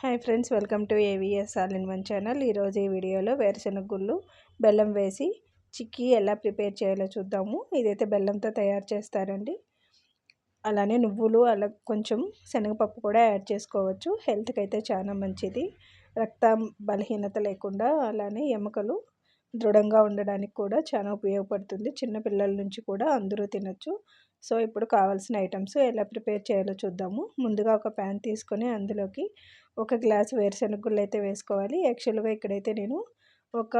Hi friends, welcome to AVS all in one channel. ఈరోజు ఈ వీడియోలో వేరుశనగ గుళ్ళు బెల్లం వేసి చిక్కీ ఎలా ప్రిపేర్ చేయాలో చూద్దాము. ఇదైతే బెల్లంతో తయారు చేస్తారండి. అలానే నువ్వులు, అలా కొంచెం శనగపప్పు కూడా యాడ్ చేసుకోవచ్చు. హెల్త్కి అయితే చాలా మంచిది. రక్తం బలహీనత లేకుండా, అలానే ఎముకలు దృఢంగా ఉండడానికి కూడా చాలా ఉపయోగపడుతుంది. చిన్నపిల్లల నుంచి కూడా అందరూ తినచ్చు. సో ఇప్పుడు కావాల్సిన ఐటమ్స్ ఎలా ప్రిపేర్ చేయాలో చూద్దాము. ముందుగా ఒక ప్యాన్ తీసుకొని అందులోకి 1 గ్లాస్ వేరుశనగ గుళ్ళు అయితే వేసుకోవాలి. యాక్చువల్గా ఇక్కడైతే నేను ఒక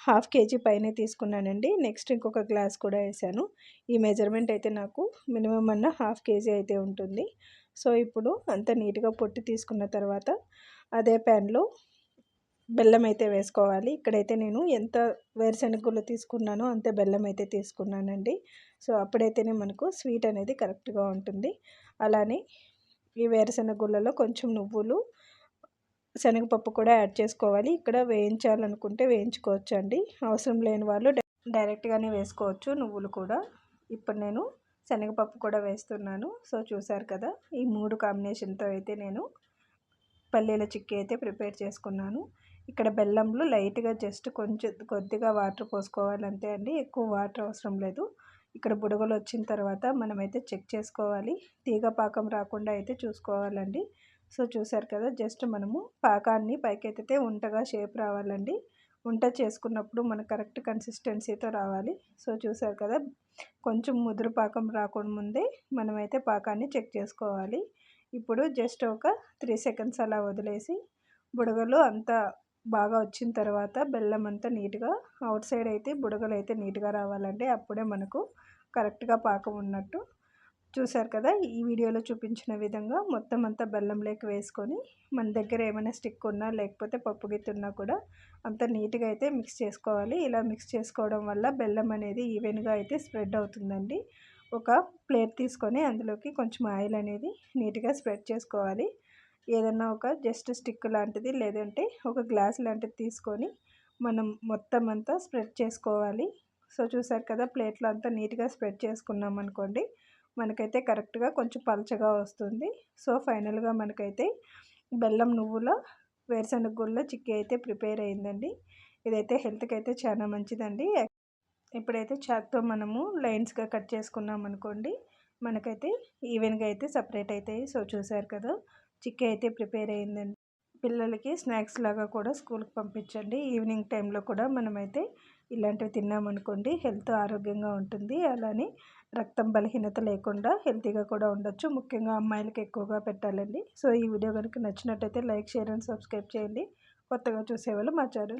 ½ కేజీ పైనే తీసుకున్నానండి. నెక్స్ట్ ఇంకొక గ్లాస్ కూడా వేసాను. ఈ మెజర్మెంట్ అయితే నాకు మినిమం అన్న ½ కేజీ అయితే ఉంటుంది. సో ఇప్పుడు అంత నీట్గా పొట్టు తీసుకున్న తర్వాత అదే ప్యాన్లో బెల్లం అయితే వేసుకోవాలి. ఇక్కడైతే నేను ఎంత వేరుశనగ గుళ్ళు తీసుకున్నానో అంతే బెల్లం అయితే తీసుకున్నానండి. సో అప్పుడైతేనే మనకు స్వీట్ అనేది కరెక్ట్గా ఉంటుంది. అలానే ఈ వేరుశనగ గుళ్ళలో కొంచెం నువ్వులు, శనగపప్పు కూడా యాడ్ చేసుకోవాలి. ఇక్కడ వేయించాలనుకుంటే వేయించుకోవచ్చండి. అవసరం లేని వాళ్ళు డైరెక్ట్గానే వేసుకోవచ్చు నువ్వులు కూడా. ఇప్పుడు నేను శనగపప్పు కూడా వేస్తున్నాను. సో చూసారు కదా, ఈ 3 కాంబినేషన్తో అయితే నేను పల్లీల చిక్కీ అయితే ప్రిపేర్ చేసుకున్నాను. ఇక్కడ బెల్లంలో లైట్గా జస్ట్ కొద్దిగా వాటర్ పోసుకోవాలి అంతే అండి. ఎక్కువ వాటర్ అవసరం లేదు. ఇక్కడ బుడగలు వచ్చిన తర్వాత మనమైతే చెక్ చేసుకోవాలి. తీగ పాకం రాకుండా అయితే చూసుకోవాలండి. సో చూసారు కదా, జస్ట్ మనము పాకాన్ని పైకెత్తితే ఉంటగా షేప్ రావాలండి. ఉంట చేసుకున్నప్పుడు మనకు కరెక్ట్ కన్సిస్టెన్సీతో రావాలి. సో చూసారు కదా, కొంచెం ముదురు పాకం రాకుండా ముందే మనమైతే పాకాన్ని చెక్ చేసుకోవాలి. ఇప్పుడు జస్ట్ ఒక 3 సెకండ్స్ అలా వదిలేసి బుడగలు అంతా బాగా వచ్చిన తర్వాత బెల్లం అంతా నీట్గా అవుట్ సైడ్ అయితే బుడగలు అయితే నీట్గా రావాలండి. అప్పుడే మనకు కరెక్ట్గా పాకం ఉన్నట్టు. చూసారు కదా, ఈ వీడియోలో చూపించిన విధంగా మొత్తం అంతా బెల్లంలోకి వేసుకొని మన దగ్గర ఏమైనా స్టిక్ ఉన్నా లేకపోతే పప్పు గిత్తి ఉన్నా కూడా అంత నీట్గా అయితే మిక్స్ చేసుకోవాలి. ఇలా మిక్స్ చేసుకోవడం వల్ల బెల్లం అనేది ఈవెన్గా అయితే స్ప్రెడ్ అవుతుందండి. ఒక ప్లేట్ తీసుకొని అందులోకి కొంచెం ఆయిల్ అనేది నీట్గా స్ప్రెడ్ చేసుకోవాలి. ఏదన్నా ఒక జస్ట్ స్టిక్ లాంటిది లేదంటే ఒక గ్లాస్ లాంటిది తీసుకొని మనం మొత్తం అంతా స్ప్రెడ్ చేసుకోవాలి. సో చూసారు కదా, ప్లేట్లో అంతా నీట్గా స్ప్రెడ్ చేసుకున్నాం అనుకోండి, మనకైతే కరెక్ట్గా కొంచెం పలచగా వస్తుంది. సో ఫైనల్గా మనకైతే బెల్లం నువ్వుల వేరుశనగ గుళ్ళ చిక్కీ అయితే ప్రిపేర్ అయిందండి. ఇదైతే హెల్త్కి అయితే చాలా మంచిదండి. ఇప్పుడైతే చాక్తో మనము లైన్స్గా కట్ చేసుకున్నాం అనుకోండి, మనకైతే ఈవెన్గా అయితే సపరేట్ అవుతాయి. సో చూసారు కదా, చిక్కీ అయితే ప్రిపేర్ అయిందండి. పిల్లలకి స్నాక్స్ లాగా కూడా స్కూల్కి పంపించండి. ఈవినింగ్ టైంలో కూడా మనమైతే ఇలాంటివి తిన్నామనుకోండి హెల్త్ ఆరోగ్యంగా ఉంటుంది. అలానే రక్తం బలహీనత లేకుండా హెల్తీగా కూడా ఉండొచ్చు. ముఖ్యంగా అమ్మాయిలకి ఎక్కువగా పెట్టాలండి. సో ఈ వీడియో కనుక నచ్చినట్టయితే లైక్, షేర్ అండ్ సబ్స్క్రైబ్ చేయండి. కొత్తగా చూసేవాళ్ళు మా ఛానల్